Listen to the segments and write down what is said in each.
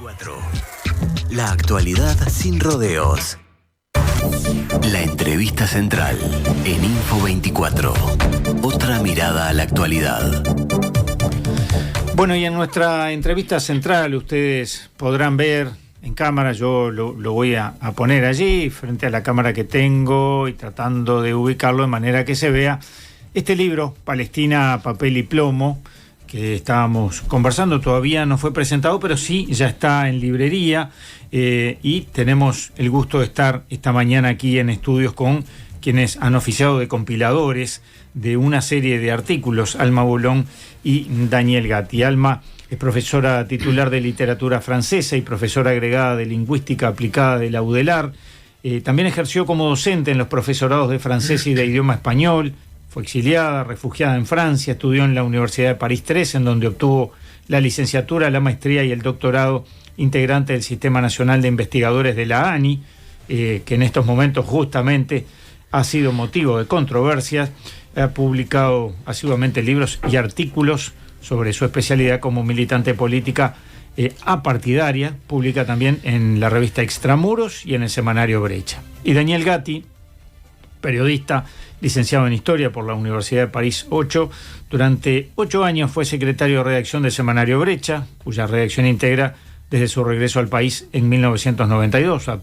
24. La actualidad sin rodeos. La entrevista central en Info 24. Otra mirada a la actualidad. Bueno, y en nuestra entrevista central ustedes podrán ver en cámara, yo lo voy a poner allí, frente a la cámara que tengo y tratando de ubicarlo de manera que se vea este libro, Palestina, papel y plomo, que estábamos conversando. Todavía no fue presentado, pero sí ya está en librería, y tenemos el gusto de estar esta mañana aquí en estudios con quienes han oficiado de compiladores de una serie de artículos, Alma Bolón y Daniel Gatti. Alma es profesora titular de literatura francesa y profesora agregada de lingüística aplicada de la UDELAR. También ejerció como docente en los profesorados de francés y de idioma español. Fue exiliada, refugiada en Francia, estudió en la Universidad de París III, en donde obtuvo la licenciatura, la maestría y el doctorado, integrante del Sistema Nacional de Investigadores de la ANI, que en estos momentos justamente ha sido motivo de controversias. Ha publicado asiduamente libros y artículos sobre su especialidad como militante política apartidaria. Publica también en la revista Extramuros y en el semanario Brecha. Y Daniel Gatti, periodista, licenciado en Historia por la Universidad de París 8, durante 8 años fue secretario de redacción del semanario Brecha, cuya redacción integra desde su regreso al país en 1992. Ha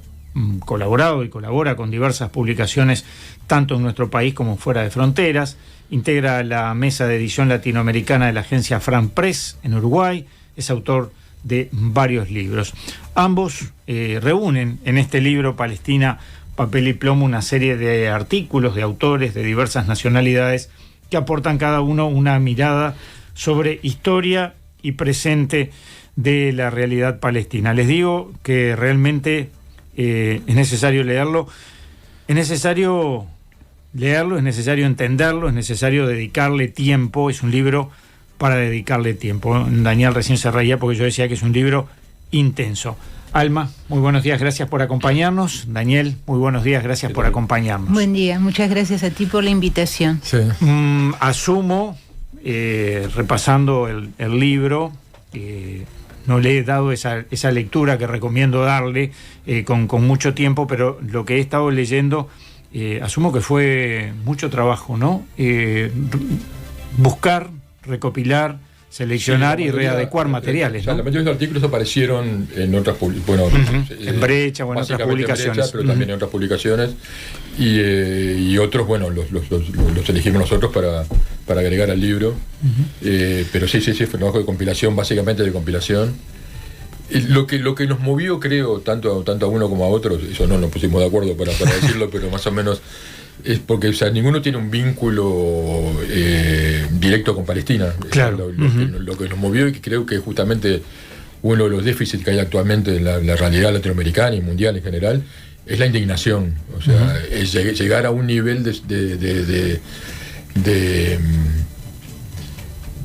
colaborado y colabora con diversas publicaciones tanto en nuestro país como fuera de fronteras. Integra la mesa de edición latinoamericana de la agencia Fran Press en Uruguay. Es autor de varios libros. Ambos reúnen en este libro, Palestina, papel y plomo, una serie de artículos de autores de diversas nacionalidades que aportan cada uno una mirada sobre historia y presente de la realidad palestina. Les digo que realmente es necesario leerlo, es necesario entenderlo, es necesario dedicarle tiempo. Es un libro para dedicarle tiempo. Daniel recién se reía porque yo decía que es un libro intenso. Alma, muy buenos días, gracias por acompañarnos. Daniel, muy buenos días, gracias por acompañarnos. Buen día, muchas gracias a ti por la invitación. Sí. Asumo, repasando el libro, no le he dado esa lectura que recomiendo darle con mucho tiempo, pero lo que he estado leyendo, asumo que fue mucho trabajo, ¿no? Buscar, recopilar, seleccionar y readecuar materiales, ¿no? La mayoría de los artículos aparecieron en otras en Brecha o en otras publicaciones. Brecha, pero también en otras publicaciones. Y otros, bueno, los elegimos nosotros para agregar al libro. Pero sí, fue un trabajo de compilación, básicamente de compilación. Lo que nos movió, creo, tanto a uno como a otros, eso no nos pusimos de acuerdo para decirlo, pero más o menos es porque, o sea, ninguno tiene un vínculo directo con Palestina. Claro. Lo que nos movió, y que creo que es justamente uno de los déficits que hay actualmente en la realidad latinoamericana y mundial en general, es la indignación. O sea, es llegar a un nivel de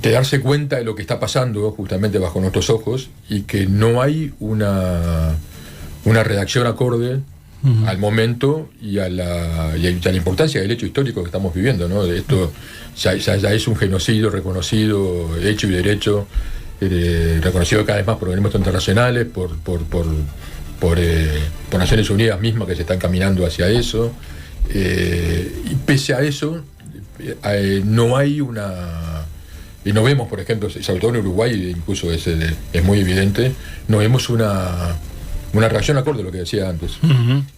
darse cuenta de lo que está pasando justamente bajo nuestros ojos, y que no hay una redacción acorde al momento y a la importancia del hecho histórico que estamos viviendo, ¿no? Esto ya es un genocidio reconocido, hecho y derecho, reconocido cada vez más por organismos internacionales, por Naciones Unidas mismas, que se están caminando hacia eso, y pese a eso no hay y no vemos, por ejemplo, sobre todo en Uruguay, incluso es muy evidente, no vemos una reacción acorde a lo que decía antes.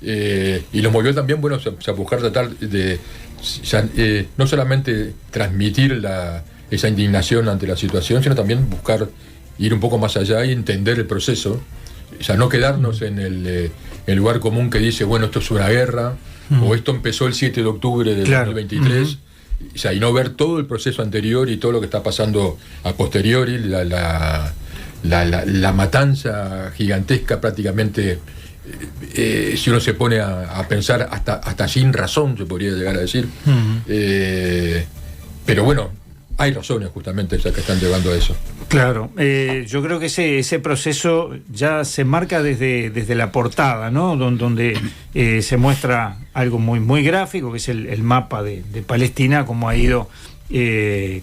Y los movió también, bueno, a buscar tratar de no solamente transmitir esa indignación ante la situación, sino también buscar ir un poco más allá y entender el proceso. O sea, no quedarnos en el lugar común que dice, bueno, esto es una guerra, o esto empezó el 7 de octubre del 2023, o sea, y no ver todo el proceso anterior y todo lo que está pasando a posteriori, la matanza gigantesca prácticamente, si uno se pone a pensar hasta sin razón, se podría llegar a decir. Pero bueno, hay razones justamente que están llevando a eso. Claro, yo creo que ese proceso ya se marca desde la portada, ¿no? Donde se muestra algo muy gráfico, que es el mapa de Palestina, cómo ha ido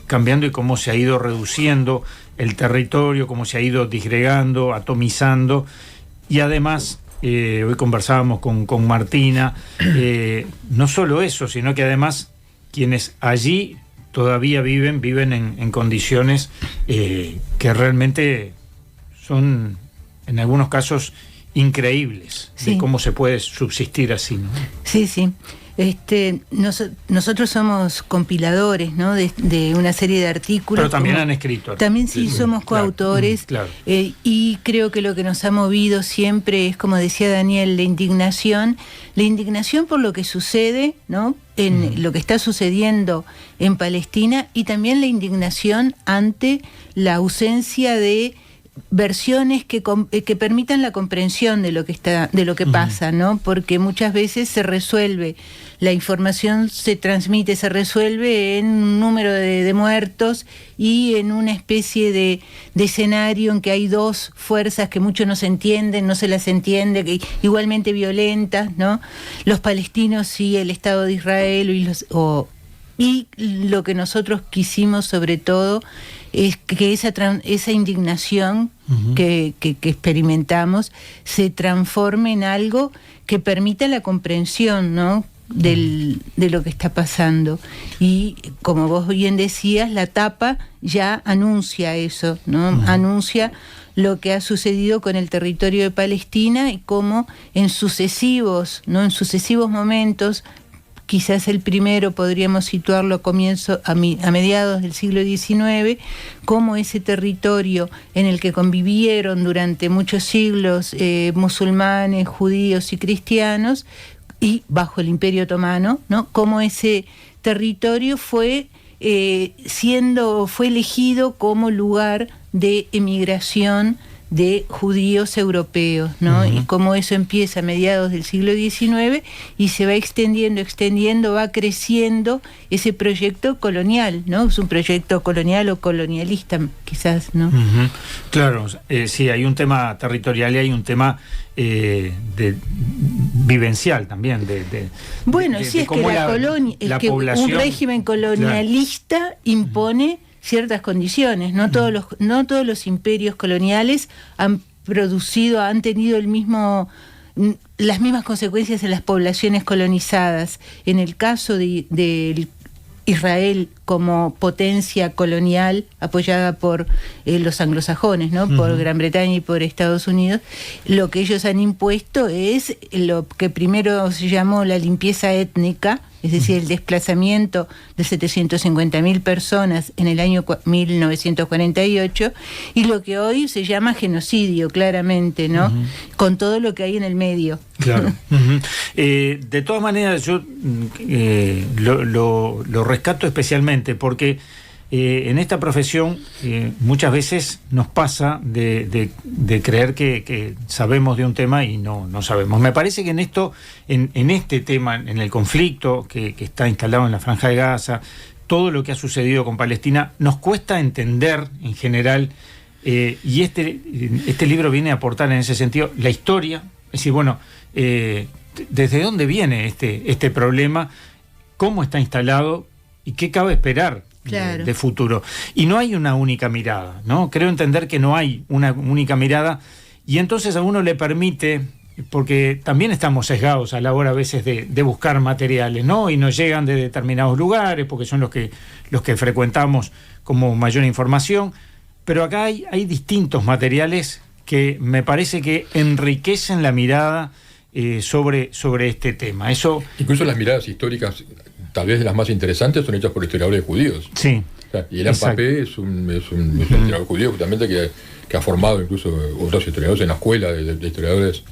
cambiando y cómo se ha ido reduciendo el territorio, cómo se ha ido disgregando, atomizando, y además, hoy conversábamos con Martina, no solo eso, sino que además quienes allí todavía viven en condiciones que realmente son, en algunos casos, increíbles, sí, de cómo se puede subsistir así, ¿no? Sí, sí. Nosotros somos compiladores, ¿no?, de una serie de artículos. Pero también han escrito. También sí, somos coautores. Claro. Y creo que lo que nos ha movido siempre es, como decía Daniel, la indignación por lo que sucede, ¿no?, en lo que está sucediendo en Palestina, y también la indignación ante la ausencia de versiones que permitan la comprensión de lo que pasa, ¿no? Porque muchas veces la información se transmite, se resuelve en un número de muertos y en una especie de escenario en que hay dos fuerzas que mucho no se entienden, no se las entiende, que igualmente violentas, ¿no? Los palestinos y el Estado de Israel y lo que nosotros quisimos sobre todo es que esa indignación que experimentamos se transforme en algo que permita la comprensión, ¿no?, de lo que está pasando. Y como vos bien decías, la tapa ya anuncia eso, ¿no? Anuncia lo que ha sucedido con el territorio de Palestina y cómo en sucesivos momentos, quizás el primero podríamos situarlo a mediados del siglo XIX, como ese territorio en el que convivieron durante muchos siglos musulmanes, judíos y cristianos, y bajo el Imperio Otomano, ¿no?, como ese territorio fue elegido como lugar de emigración de judíos europeos, ¿no? Y cómo eso empieza a mediados del siglo XIX y se va extendiendo, va creciendo ese proyecto colonial, ¿no? Es un proyecto colonial o colonialista, quizás, ¿no? Claro, sí, hay un tema territorial y hay un tema vivencial también. Bueno, sí, es que un régimen colonialista impone ciertas condiciones. No todos los imperios coloniales han tenido las mismas consecuencias en las poblaciones colonizadas. En el caso de Israel como potencia colonial apoyada por los anglosajones, ¿no?, por Gran Bretaña y por Estados Unidos, lo que ellos han impuesto es lo que primero se llamó la limpieza étnica, es decir, el desplazamiento de 750.000 personas en el año 1948, y lo que hoy se llama genocidio, claramente, ¿no? Con todo lo que hay en el medio. Claro. De todas maneras, yo lo rescato especialmente porque en esta profesión muchas veces nos pasa de creer que sabemos de un tema y no sabemos. Me parece que en este tema, en el conflicto que está instalado en la Franja de Gaza, todo lo que ha sucedido con Palestina, nos cuesta entender en general, y este libro viene a aportar en ese sentido la historia, es decir, bueno, desde dónde viene este problema, cómo está instalado y qué cabe esperar. Claro. De futuro. Y no hay una única mirada, ¿no? Creo entender que no hay una única mirada, y entonces a uno le permite, porque también estamos sesgados a la hora a veces de buscar materiales, ¿no? Y nos llegan de determinados lugares, porque son los que frecuentamos como mayor información, pero acá hay distintos materiales que me parece que enriquecen la mirada sobre este tema. Eso, incluso las miradas históricas, tal vez de las más interesantes, son hechas por historiadores judíos. Sí. O sea, y Elan Papé es un historiador judío, justamente, que ha formado incluso otros historiadores en la escuela de historiadores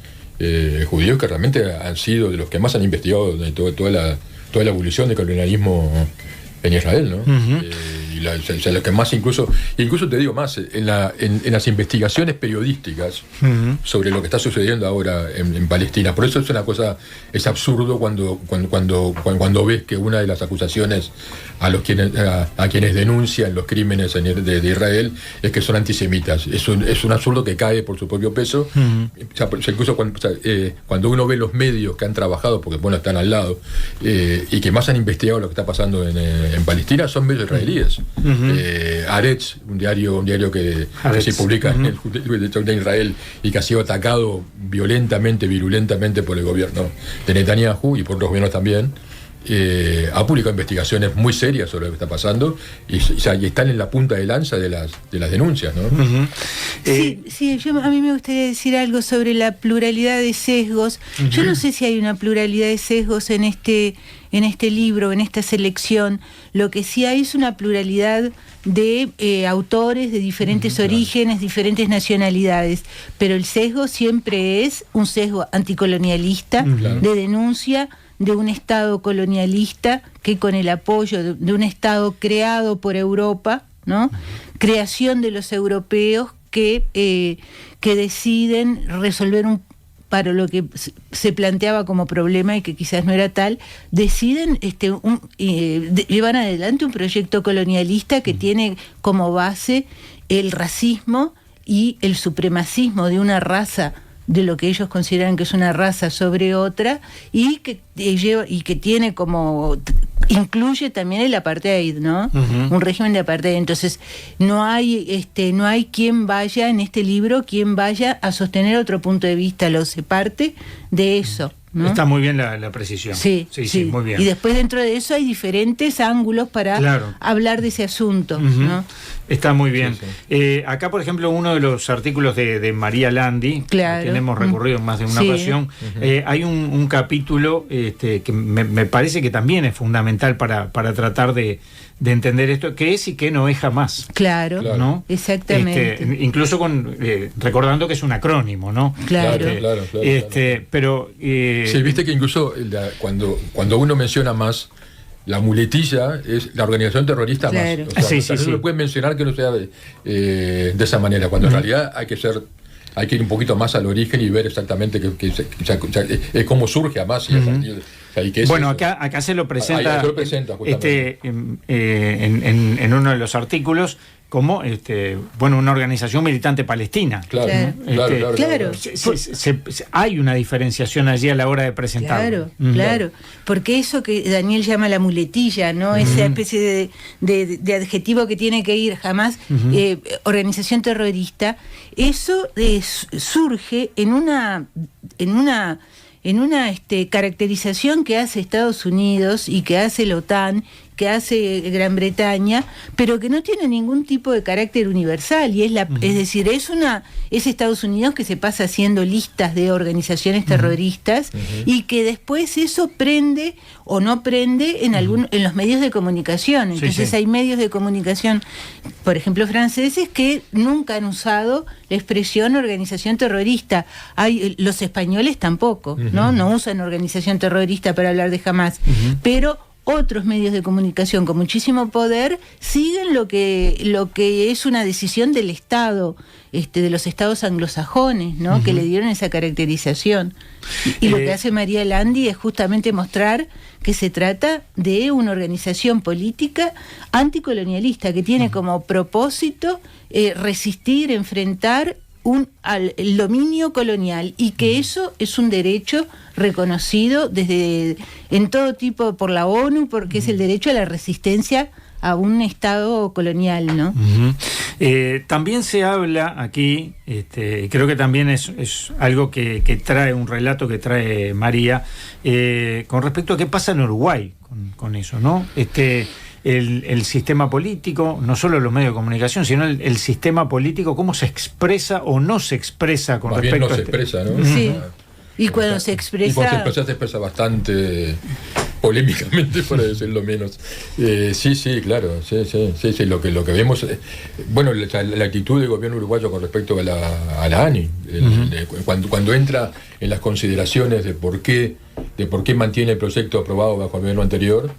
judíos, que realmente han sido de los que más han investigado de toda la evolución del colonialismo en Israel, ¿no? Y los que más incluso te digo más, en las investigaciones periodísticas sobre lo que está sucediendo ahora en Palestina. Por eso es absurdo cuando ves que una de las acusaciones a quienes denuncian los crímenes de Israel es que son antisemitas. Es un absurdo que cae por su propio peso. O sea, incluso cuando uno ve los medios que han trabajado, porque bueno, están al lado, y que más han investigado lo que está pasando en Palestina, son medios israelíes. Haaretz, un diario que se publica en el Israel y que ha sido atacado virulentamente por el gobierno de Netanyahu y por los gobiernos también, ha publicado investigaciones muy serias sobre lo que está pasando y están en la punta de lanza de las denuncias, ¿no? Sí, a mí me gustaría decir algo sobre la pluralidad de sesgos. Yo no sé si hay una pluralidad de sesgos en este libro, en esta selección. Lo que sí hay es una pluralidad de autores de diferentes orígenes, diferentes nacionalidades, pero el sesgo siempre es un sesgo anticolonialista, de denuncia de un Estado colonialista que, con el apoyo de un Estado creado por Europa, ¿no? Creación de los europeos que deciden resolver para lo que se planteaba como problema y que quizás no era tal, deciden llevar adelante un proyecto colonialista que tiene como base el racismo y el supremacismo de una raza, de lo que ellos consideran que es una raza sobre otra, y que tiene como incluye también el apartheid, ¿no? Un régimen de apartheid. Entonces no hay quien vaya en este libro a sostener otro punto de vista, lo se parte de eso, ¿no? Está muy bien la precisión. Sí, muy bien. Y después dentro de eso hay diferentes ángulos para hablar de ese asunto, ¿no? Está muy bien. Acá, por ejemplo, uno de los artículos de María Landi, que hemos recorrido en más de una ocasión, hay un capítulo que me parece que también es fundamental para tratar de entender esto, qué es y qué no es jamás. Claro, ¿no? Exactamente. Incluso recordando que es un acrónimo, ¿no? Claro. Pero sí, viste que incluso cuando uno menciona más, la muletilla es la organización terrorista más. O sea, no se puede mencionar que no sea de esa manera, cuando en realidad hay que ir un poquito más al origen y ver exactamente cómo surge Hamas. Bueno, acá se lo presenta, en uno de los artículos como una organización militante palestina. Claro. Hay una diferenciación allí a la hora de presentarlo. Claro, porque eso que Daniel llama la muletilla, ¿no? Esa especie de adjetivo que tiene que ir jamás, organización terrorista, eso surge en una caracterización que hace Estados Unidos y que hace la OTAN, que hace Gran Bretaña, pero que no tiene ningún tipo de carácter universal, y es decir, es Estados Unidos que se pasa haciendo listas de organizaciones terroristas y que después eso prende o no prende en los medios de comunicación. Entonces hay medios de comunicación, por ejemplo franceses, que nunca han usado la expresión organización terrorista. Los españoles tampoco, no usan organización terrorista para hablar de Hamas, pero otros medios de comunicación con muchísimo poder siguen lo que es una decisión del Estado, de los estados anglosajones, ¿no? Que le dieron esa caracterización. Y lo que hace María Landi es justamente mostrar que se trata de una organización política anticolonialista que tiene como propósito resistir, enfrentar el dominio colonial, y que eso es un derecho reconocido en todo tipo por la ONU, porque es el derecho a la resistencia a un Estado colonial, ¿no? También se habla aquí, creo que también es algo que trae un relato que trae María, con respecto a qué pasa en Uruguay con eso, ¿no? El sistema político, no solo los medios de comunicación, sino el sistema político, cómo se expresa o no se expresa con respecto a... se expresa, ¿no? Sí. Y cuando se expresa... se expresa bastante polémicamente, para decirlo menos. Sí, claro. Sí. Lo que vemos... bueno, la actitud del gobierno uruguayo con respecto a la ANI, cuando entra en las consideraciones de por qué mantiene el proyecto aprobado bajo el gobierno anterior,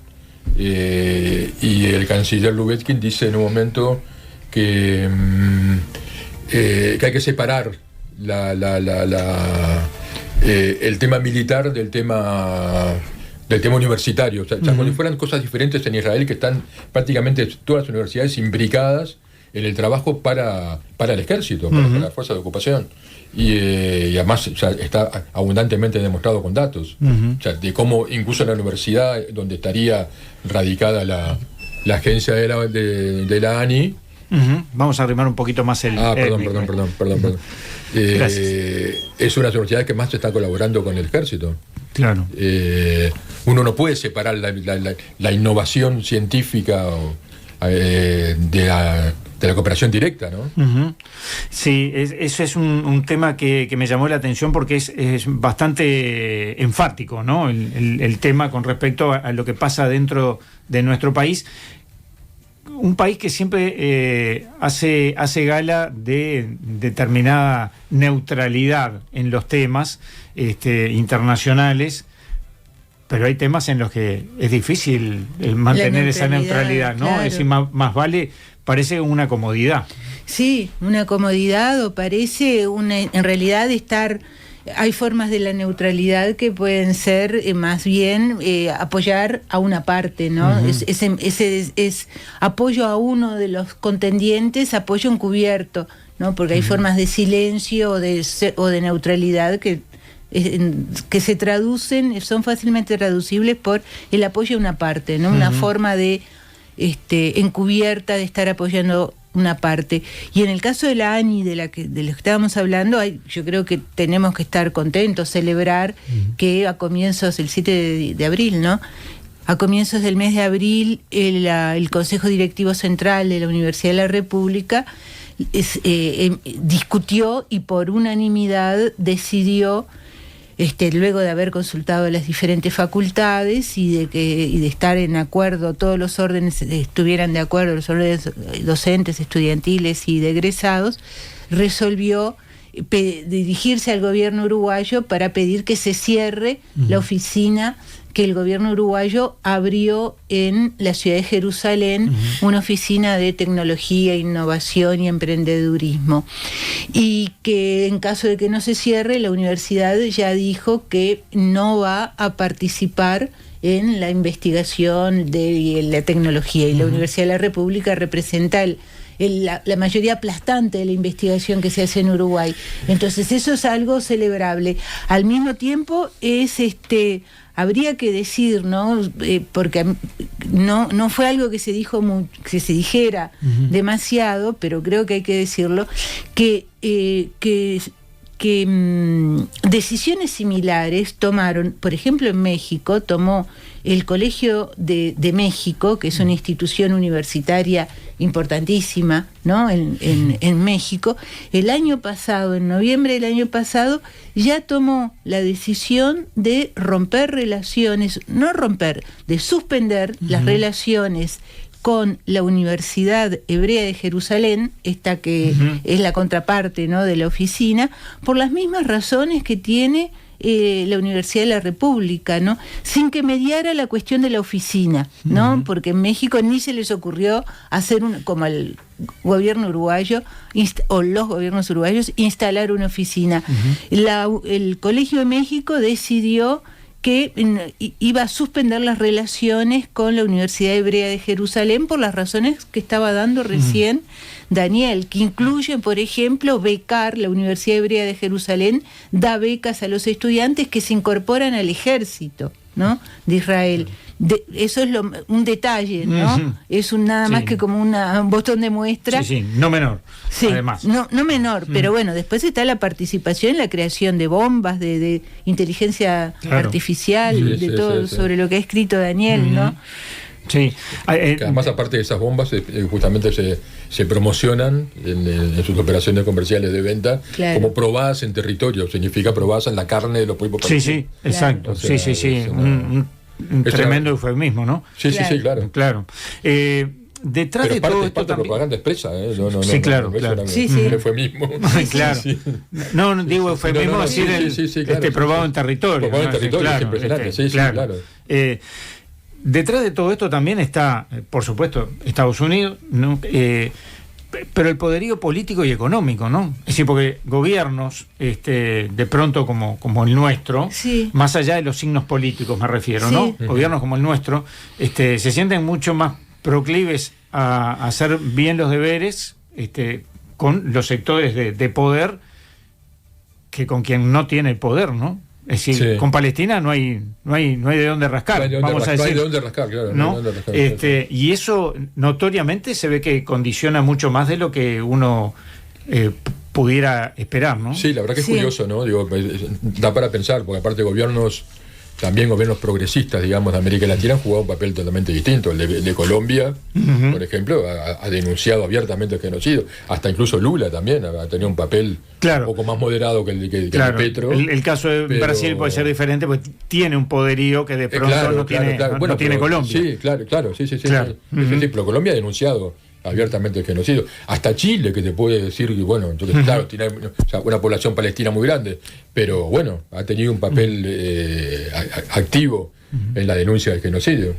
y el canciller Lubetkin dice en un momento que hay que separar el tema militar del tema tema universitario. O sea, como si fueran cosas diferentes en Israel, que están prácticamente todas las universidades imbricadas en el trabajo para el ejército, para la fuerza de ocupación. Y además está abundantemente demostrado con datos. O sea, de cómo incluso en la universidad donde estaría radicada la agencia de la ANI. Vamos a arrimar un poquito más el... Perdón. Es una de las universidades que más se está colaborando con el ejército. Claro. Uno no puede separar la innovación científica de la cooperación directa, ¿no? Sí, eso es un tema que me llamó la atención porque es bastante enfático, ¿no? El tema con respecto a lo que pasa dentro de nuestro país. Un país que siempre hace gala de determinada neutralidad en los temas internacionales, pero hay temas en los que es difícil mantener esa neutralidad, ¿no? Claro. Es decir, más vale, parece una comodidad. Sí, una comodidad, o parece en realidad hay formas de la neutralidad que pueden ser más bien apoyar a una parte, ¿no? Es apoyo a uno de los contendientes, apoyo encubierto, ¿no? Porque hay formas de silencio o de neutralidad que se traducen, son fácilmente traducibles por el apoyo a una parte, ¿no? Una forma de encubierta de estar apoyando una parte. Y en el caso de la ANI, de lo que estábamos hablando, yo creo que tenemos que estar contentos, celebrar que a comienzos, el 7 de abril, ¿no? A comienzos del mes de abril, el Consejo Directivo Central de la Universidad de la República discutió y por unanimidad decidió, luego de haber consultado las diferentes facultades y de estar en acuerdo, todos los órdenes estuvieran de acuerdo, los órdenes docentes, estudiantiles y de egresados, resolvió dirigirse al gobierno uruguayo para pedir que se cierre la oficina que el gobierno uruguayo abrió en la ciudad de Jerusalén, una oficina de tecnología, innovación y emprendedurismo. Y que en caso de que no se cierre, la universidad ya dijo que no va a participar en la investigación de la tecnología. Y la Universidad de la República representa la mayoría aplastante de la investigación que se hace en Uruguay. Entonces eso es algo celebrable. Al mismo tiempo habría que decir, ¿no? Porque no fue algo que se dijo que se dijera demasiado, pero creo que hay que decirlo, que decisiones similares tomaron, por ejemplo en México, tomó el Colegio de México, que es una institución universitaria importantísima, ¿no? en México, el año pasado, en noviembre del año pasado, ya tomó la decisión de de suspender las relaciones con la Universidad Hebrea de Jerusalén, esta que es la contraparte, ¿no? de la oficina, por las mismas razones que tiene la Universidad de la República, ¿no? Sin que mediara la cuestión de la oficina, ¿no? Porque en México ni se les ocurrió hacer como el gobierno uruguayo o los gobiernos uruguayos instalar una oficina. El Colegio de México decidió que iba a suspender las relaciones con la Universidad Hebrea de Jerusalén por las razones que estaba dando recién Daniel, que incluyen, por ejemplo, la Universidad Hebrea de Jerusalén da becas a los estudiantes que se incorporan al ejército, ¿no? de Israel. Eso es un detalle, ¿no? Es nada más que como un botón de muestra. Sí, no menor, además. No menor, pero bueno, después está la participación en la creación de bombas, de inteligencia artificial, todo sobre lo que ha escrito Daniel, ¿no? Sí. Además, aparte de esas bombas, justamente se promocionan en sus operaciones comerciales de venta como probadas en territorio, significa probadas en la carne de los pueblos palestinos. Sí, exacto. O sea, un tremendo eufemismo, ¿no? Sí, claro. Detrás pero de todo esto parte propaganda expresa, claro. Es un eufemismo. Claro. No digo eufemismo, decir probado en territorio. Probado en territorio, es impresionante. Claro. Detrás de todo esto también está, por supuesto, Estados Unidos, ¿no? Pero el poderío político y económico, ¿no? Es decir, porque gobiernos, de pronto como el nuestro, sí, más allá de los signos políticos me refiero, sí, ¿no? Gobiernos como el nuestro, se sienten mucho más proclives a hacer bien los deberes, con los sectores de poder que con quien no tiene el poder, ¿no? Es decir, Sí. con Palestina no hay de dónde rascar, No hay de dónde vamos a rascar, no hay decir. de dónde rascar, claro. ¿No? No hay de dónde rascar, claro. Y eso notoriamente se ve que condiciona mucho más de lo que uno pudiera esperar, ¿no? Sí, la verdad que es Sí. curioso, ¿no? Digo, da para pensar, porque aparte gobiernos, también gobiernos progresistas, digamos, de América Latina han jugado un papel totalmente distinto. El de Colombia, Ujú. por ejemplo, ha denunciado abiertamente el genocidio. Hasta incluso Lula también ha tenido un papel Claro. un poco más moderado que el de Claro, Petro. el caso de pero- Brasil puede ser diferente, porque tiene un poderío que de pronto no tiene, no Bueno, tiene pero- Colombia. Sí, claro, sí. Claro. Sí, sí, pero Colombia ha denunciado abiertamente el genocidio. Hasta Chile, que te puede decir que, bueno, entonces, claro, tiene una población palestina muy grande, pero bueno, ha tenido un papel activo en la denuncia del genocidio.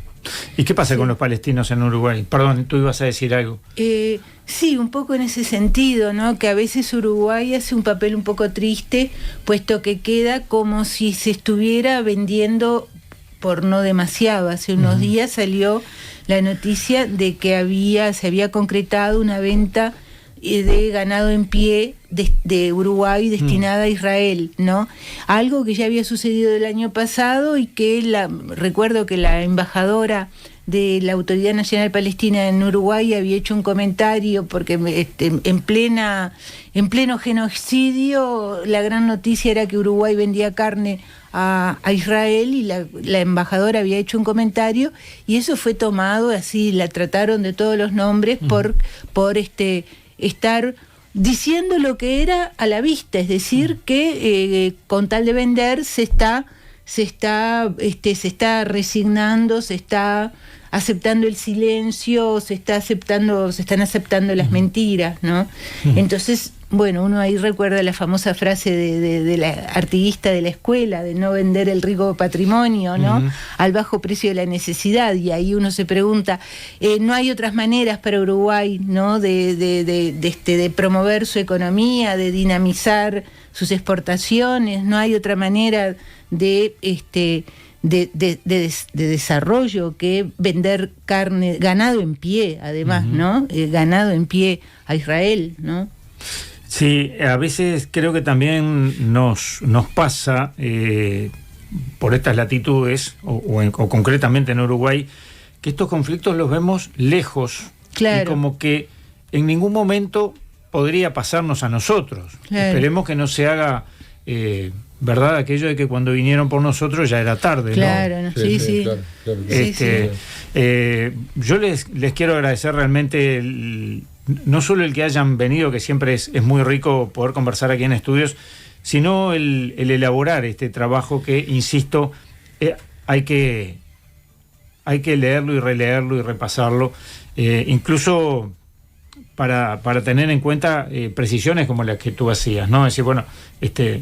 ¿Y qué pasa con los palestinos en Uruguay? Perdón, tú ibas a decir algo. Sí, un poco en ese sentido, ¿no? Que a veces Uruguay hace un papel un poco triste, puesto que queda como si se estuviera vendiendo por no demasiado. Hace unos días salió la noticia de que se había concretado una venta de ganado en pie de Uruguay destinada a Israel, ¿no? Algo que ya había sucedido el año pasado y que recuerdo que la embajadora de la Autoridad Nacional Palestina en Uruguay había hecho un comentario porque en pleno genocidio la gran noticia era que Uruguay vendía carne a Israel, y la embajadora había hecho un comentario y eso fue tomado así, la trataron de todos los nombres por estar diciendo lo que era a la vista, es decir, que con tal de vender se está resignando, se está aceptando el silencio, se están aceptando las mentiras, ¿no? Entonces, bueno, uno ahí recuerda la famosa frase de la artiguista de la escuela, de no vender el rico patrimonio, ¿no? Al bajo precio de la necesidad, y ahí uno se pregunta, ¿no hay otras maneras para Uruguay, ¿no? de promover su economía, de dinamizar sus exportaciones? ¿No hay otra manera de desarrollo que vender ganado en pie, además, ¿no? Ganado en pie a Israel, ¿no? Sí, a veces creo que también nos pasa por estas latitudes, o concretamente en Uruguay, que estos conflictos los vemos lejos. Claro. Y como que en ningún momento podría pasarnos a nosotros. Claro. Esperemos que no se haga, ¿verdad? Aquello de que cuando vinieron por nosotros ya era tarde, Claro, ¿no? ¿no? Sí. Claro. Sí, Yo les quiero agradecer realmente no solo el que hayan venido, que siempre es muy rico poder conversar aquí en estudios, sino el elaborar este trabajo que, insisto, hay que leerlo y releerlo y repasarlo, incluso para tener en cuenta precisiones como las que tú hacías, ¿no? Es decir, bueno,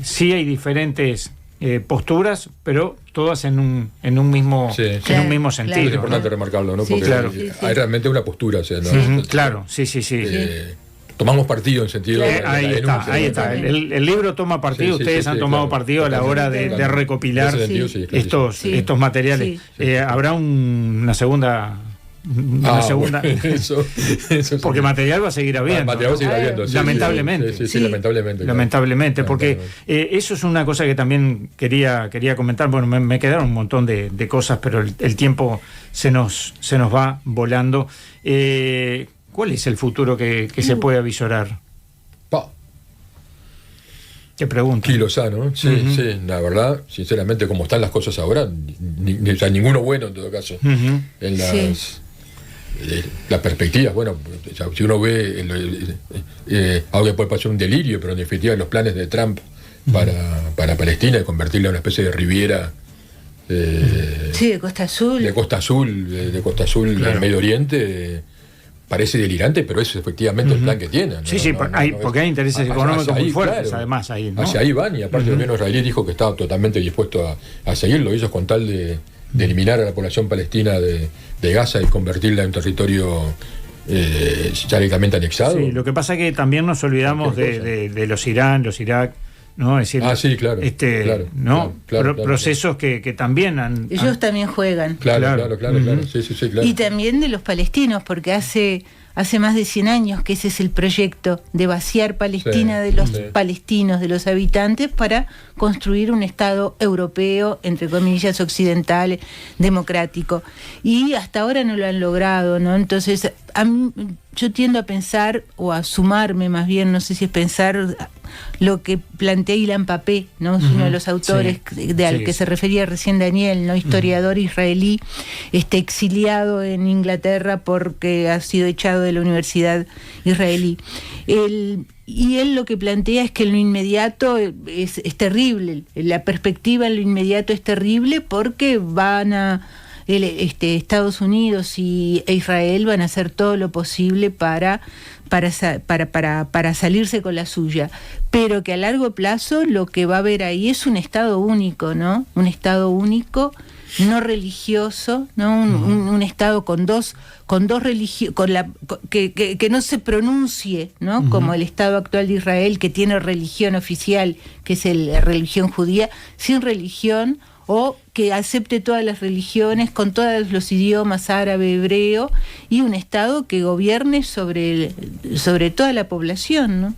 sí hay diferentes posturas, pero todas en un mismo, Sí. en un mismo sentido. Claro. Es importante ¿no? remarcarlo, ¿no? Sí, Porque claro. hay realmente una postura, o sea, ¿no? Ujú, claro, sí. Tomamos partido en sentido de la Ahí denuncia, ¿no? está. El libro toma partido, Sí, ustedes han tomado claro. partido a la hora de recopilar En ese sentido, sí, claro, sí. estos materiales. Sí. Habrá una segunda... Bueno, eso porque material va a seguir habiendo. material va a seguir ¿no? habiendo, sí, lamentablemente. sí, lamentablemente. Claro. Lamentablemente, porque eso es una cosa que también quería comentar. Bueno, me quedaron un montón de cosas, pero el tiempo se nos va volando. ¿Cuál es el futuro que se puede avisorar? Te pregunto. Quilosano, sí, la verdad, sinceramente, como están las cosas ahora, o sea, ninguno bueno en todo caso. En las perspectivas, bueno, o sea, si uno ve, ahora puede pasar un delirio, pero en definitiva los planes de Trump para Palestina, de convertirla en una especie de Riviera de Costa Azul. de Costa Azul Claro. en Medio Oriente, parece delirante, pero es efectivamente el plan que tienen, ¿no? Sí, porque hay intereses económicos hacia muy ahí, fuertes, claro. además, ahí, ¿no? Hacia ahí van, y aparte el gobierno israelí dijo que estaba totalmente dispuesto a seguirlo, ellos con tal de eliminar a la población palestina de Gaza y convertirla en un territorio históricamente anexado. Sí, lo que pasa es que también nos olvidamos de los Irán, los Irak, ¿no? Es decir, sí, claro. ¿no? Claro. Procesos que también ellos también juegan. Claro. Sí, claro. Y también de los palestinos, porque hace más de 100 años que ese es el proyecto de vaciar Palestina de los palestinos, de los habitantes, para construir un Estado europeo, entre comillas, occidental, democrático. Y hasta ahora no lo han logrado, ¿no? Entonces, a mí, yo tiendo a pensar, o a sumarme más bien, no sé si es pensar lo que plantea Ilan Pappé, ¿no? Es uno de los autores al que se refería recién Daniel, ¿no? Historiador israelí, exiliado en Inglaterra porque ha sido echado de la universidad israelí. Y él lo que plantea es que en lo inmediato es terrible, la perspectiva en lo inmediato es terrible, porque Estados Unidos e Israel van a hacer todo lo posible para salirse con la suya, pero que a largo plazo lo que va a haber ahí es un Estado único, ¿no? Un Estado único, no religioso, ¿no? Un Estado con dos religiones, que no se pronuncie, ¿no? Como el Estado actual de Israel, que tiene religión oficial, que es la religión judía, sin religión, o que acepte todas las religiones, con todos los idiomas, árabe, hebreo, y un Estado que gobierne sobre toda la población, ¿no?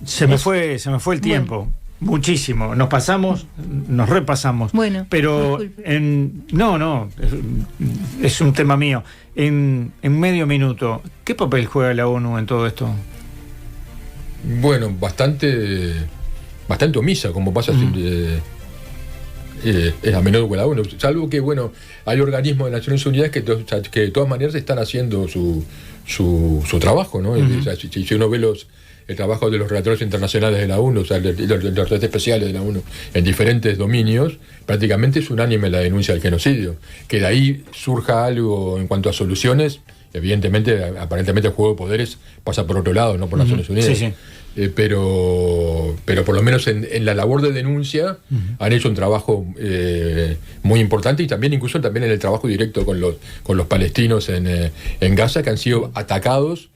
Se me fue el tiempo. Bueno. Muchísimo. Nos repasamos. Bueno, pero es un tema mío. En medio minuto, ¿qué papel juega la ONU en todo esto? Bueno, bastante omisa, como pasa es a menudo con la ONU, salvo que hay organismos de Naciones Unidas que de todas maneras están haciendo su trabajo, ¿no? O sea, si uno ve el trabajo de los relatores internacionales de la ONU, o sea, los relatores especiales de la ONU en diferentes dominios, prácticamente es unánime la denuncia del genocidio. Que de ahí surja algo en cuanto a soluciones, evidentemente, aparentemente el juego de poderes pasa por otro lado, no por Naciones Unidas. Sí. Pero por lo menos en la labor de denuncia han hecho un trabajo muy importante, y también incluso en el trabajo directo con los palestinos en Gaza, que han sido atacados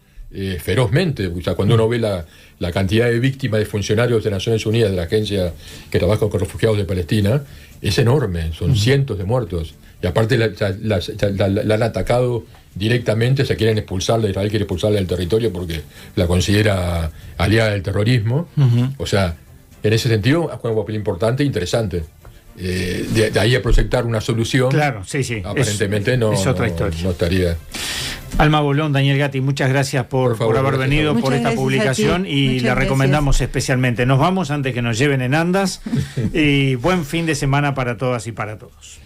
ferozmente. O sea, cuando uno ve la cantidad de víctimas de funcionarios de Naciones Unidas, de la agencia que trabaja con refugiados de Palestina, es enorme, son cientos de muertos, y aparte la han atacado directamente. Se quieren expulsarla, Israel quiere expulsarla del territorio porque la considera aliada del terrorismo. O sea, en ese sentido juega un papel importante e interesante. De ahí a proyectar una solución, claro, sí. Aparentemente es otra historia. No estaría. Alma Bolón, Daniel Gatti, muchas gracias por haber venido, por esta publicación, y la recomendamos especialmente. Nos vamos antes que nos lleven en andas, y buen fin de semana para todas y para todos.